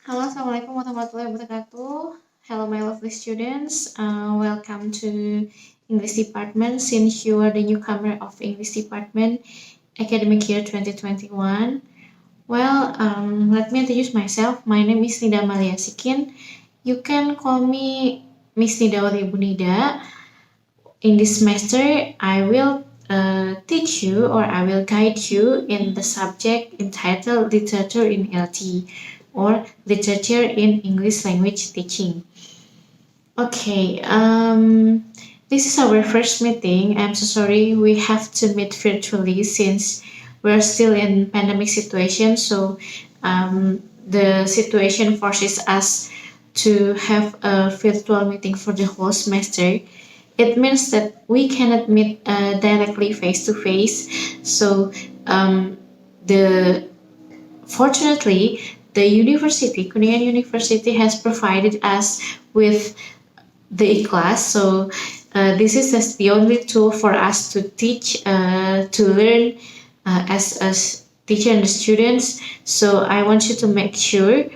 Halo, Assalamualaikum warahmatullahi wabarakatuh. Hello, my lovely students. Welcome to English Department. Since you are the newcomer of English Department, academic year 2021. Let me introduce myself. My name is Nida Malia Sikin. You can call me Miss Nida or Ibu Nida. In this semester, I will teach you or I will guide you in the subject entitled Literature in ELT or Literature in English Language Teaching. Okay, this is our first meeting. I'm so sorry we have to meet virtually since we're still in pandemic situation. So the situation forces us to have a virtual meeting for the whole semester. It means that we cannot meet directly face to face. So the fortunately, the university, Kuningan University, has provided us with the e-class. So this is just the only tool for us to teach, to learn as teacher and students. So I want you to make sure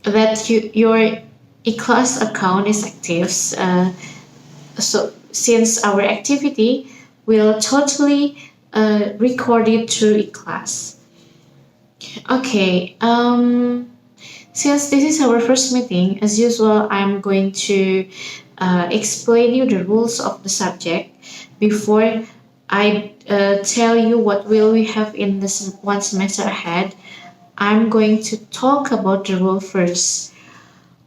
that your e-class account is active. So since our activity will totally record it through e-class. Okay, since this is our first meeting, as usual, I'm going to explain you the rules of the subject before I tell you what will we have in this one semester ahead. I'm going to talk about the rule first.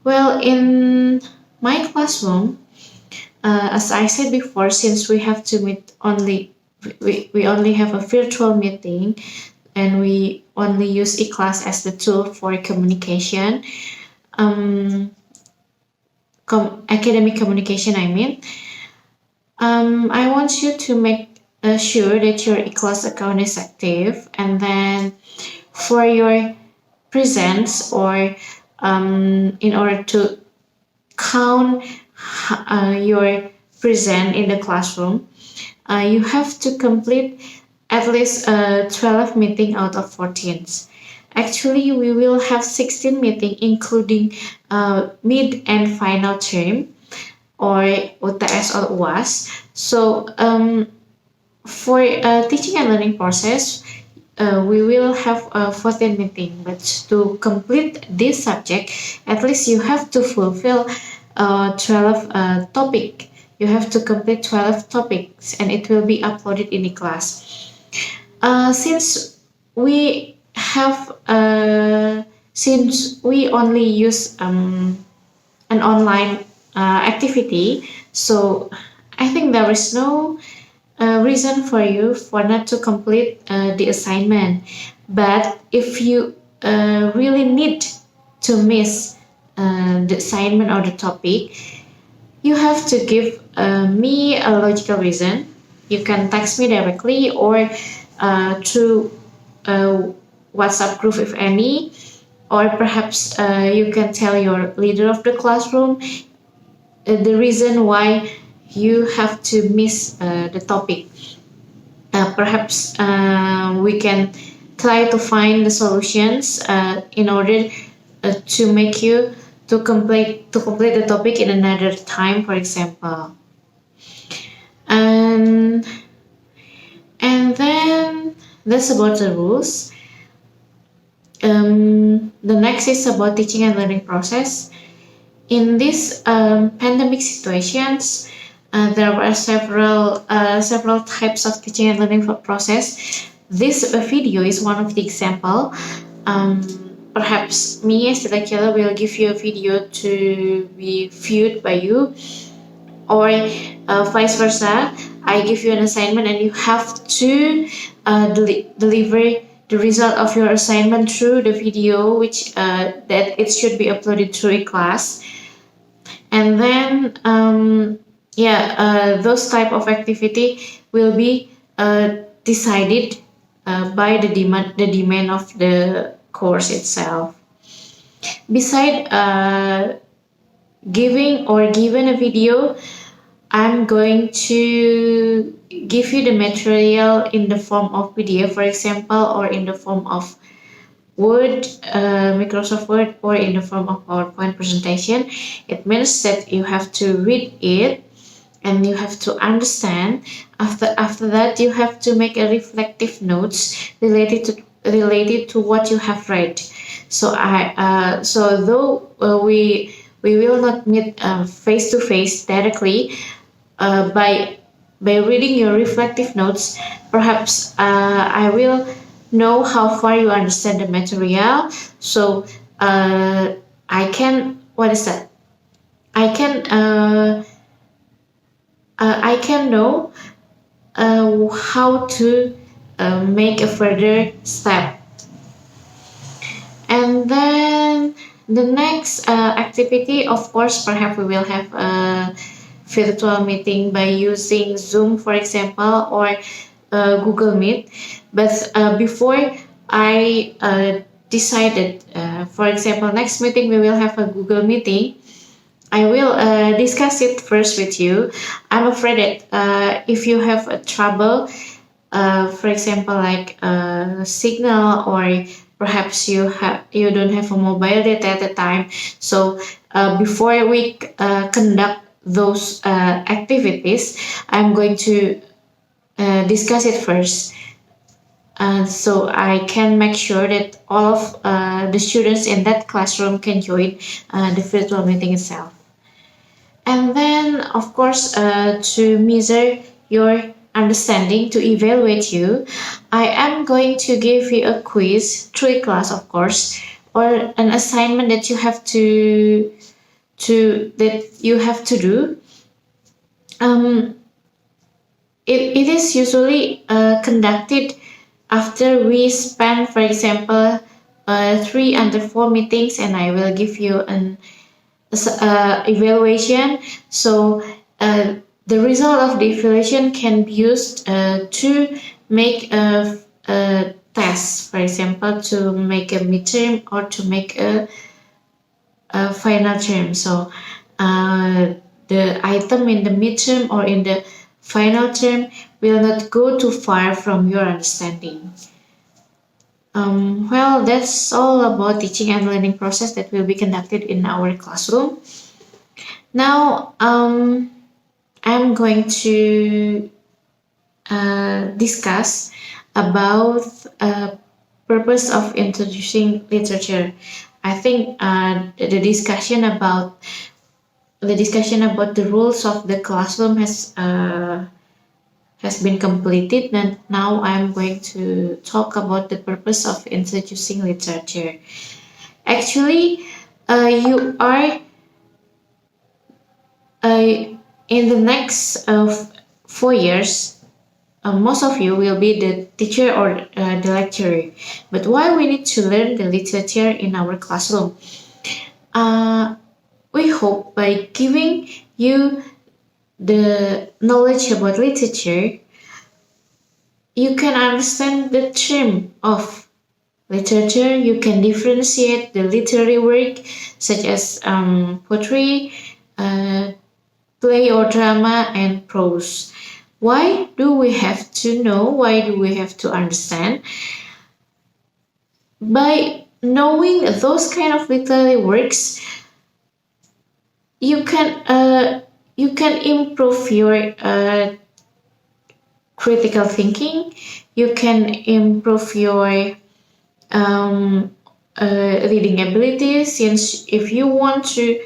Well, in my classroom, as I said before, since we have to meet only, we only have a virtual meeting, and we only use e-class as the tool for communication, academic communication, I mean. I want you to make sure that your e-class account is active, and then for your presence or in order to count your present in the classroom, you have to complete at least 12 meeting out of 14. Actually, we will have 16 meeting including mid and final term or UTS or UAS. So for teaching and learning process, we will have a 14 meeting, but to complete this subject, at least you have to fulfill 12 topic. You have to complete 12 topics, and it will be uploaded in the class. Since we have since we only use an online activity, so I think there is no reason for you for not to complete the assignment. But if you really need to miss the assignment or the topic, you have to give me a logical reason. You can text me directly or through WhatsApp group if any, or perhaps you can tell your leader of the classroom the reason why you have to miss the topic. Perhaps we can try to find the solutions in order to make you to complete the topic in another time, for example. And then that's about the rules. The next is about teaching and learning process. In these pandemic situations, there were several types of teaching and learning process. This video is one of the example. Perhaps me as the lecturer will give you a video to be viewed by you, or vice versa. I give you an assignment and you have to deliver the result of your assignment through the video, which that it should be uploaded through a class. And then those type of activity will be decided by the demand of the course itself. Beside given a video, I'm going to give you the material in the form of PDF, for example, or in the form of Word, Microsoft Word, or in the form of PowerPoint presentation, it means that you have to read it and you have to understand. After that, you have to make a reflective notes related to what you have read. So though we will not meet face to face directly, by reading your reflective notes, perhaps I will know how far you understand the material. So I can, what is that? I can I can know how to make a further step. And then the next activity, of course, perhaps we will have a virtual meeting by using Zoom, for example, or Google Meet. But before I decided, for example, next meeting we will have a Google meeting, I will discuss it first with you. I'm afraid that if you have a trouble, for example, like signal, or perhaps you don't have a mobile data at the time. So before we conduct those activities, I'm going to discuss it first. So I can make sure that all of the students in that classroom can join the virtual meeting itself. And then, of course, to measure your understanding, to evaluate you, I am going to give you a quiz through class, of course, or an assignment that you have to do. Um, it is usually conducted after we spend, for example, 3 or 4 meetings, and I will give you an evaluation. So the result of the evaluation can be used to make a test, for example, to make a midterm or to make a final term. So the item in the midterm or in the final term will not go too far from your understanding. Well, that's all about teaching and learning process that will be conducted in our classroom. Now, I'm going to discuss about purpose of introducing literature. I think the discussion about the rules of the classroom has been completed, and now I'm going to talk about the purpose of introducing literature. Actually, you are in the next 4 years, most of you will be the teacher or the lecturer. But why we need to learn the literature in our classroom? We hope by giving you the knowledge about literature, you can understand the term of literature. You can differentiate the literary work such as poetry, play or drama, and prose. Why do we have to know? Why do we have to understand? By knowing those kind of literary works, you can improve your critical thinking. You can improve your reading abilities. Since if you want to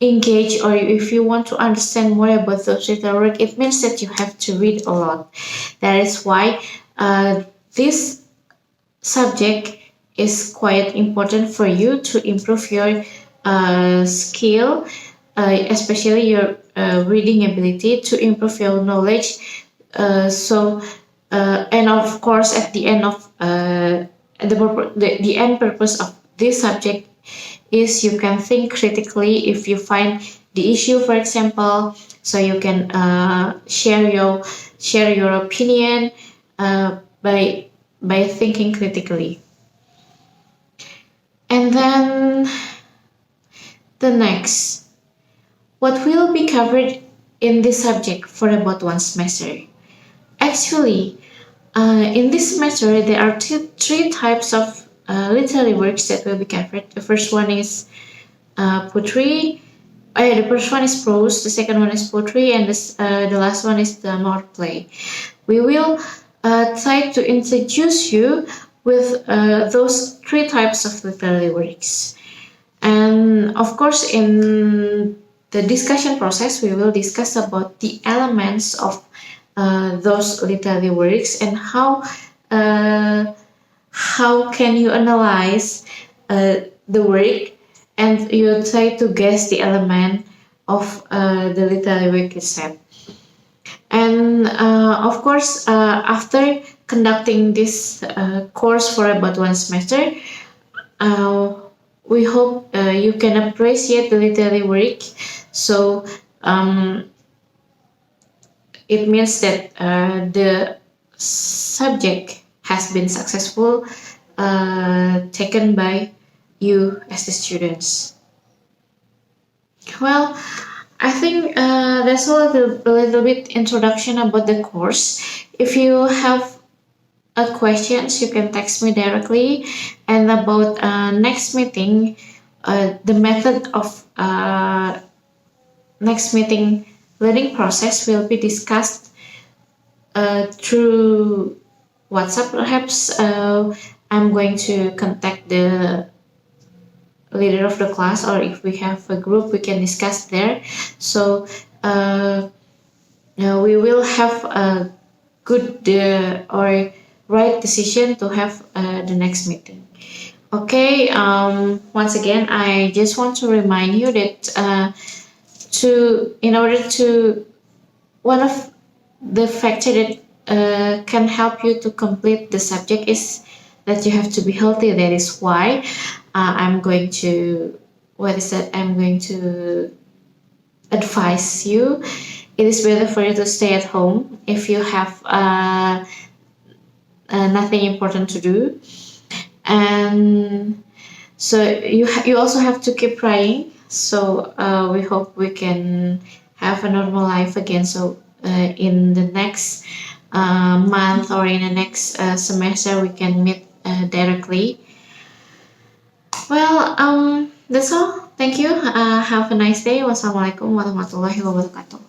engage, or if you want to understand more about those literary work, it means that you have to read a lot. That is why this subject is quite important for you to improve your skill, especially your reading ability, to improve your knowledge. And of course, at the end of the end purpose of this subject is you can think critically if you find the issue, for example, so you can share your opinion by thinking critically. And then the next, what will be covered in this subject for about 1 semester? Actually, In this semester, there are three types of literary works that will be covered. The first one is poetry. The first one is prose. The second one is poetry, and the last one is the more play. We will try to introduce you with those three types of literary works. And of course, in the discussion process, we will discuss about the elements of those literary works and how can you analyze the work and you try to guess the element of the literary work itself. And of course, after conducting this course for about one semester, uh, we hope you can appreciate the literary work. So it means that the subject has been successful taken by you as the students. Well, I think that's a little bit introduction about the course. If you have questions, you can text me directly. And about next meeting, the method of next meeting learning process will be discussed through WhatsApp. Perhaps I'm going to contact the leader of the class, or if we have a group, we can discuss there. So we will have a good or right decision to have the next meeting. Okay. Once again, I just want to remind you that in order to one of the factor that can help you to complete the subject is that you have to be healthy. That is why I'm going to I'm going to advise you. It is better for you to stay at home if you have nothing important to do, and so you also have to keep praying. So we hope we can have a normal life again. So in the next month or in the next semester, we can meet directly. Well, that's all. Thank you. Have a nice day. Wassalamualaikum warahmatullahi wabarakatuh.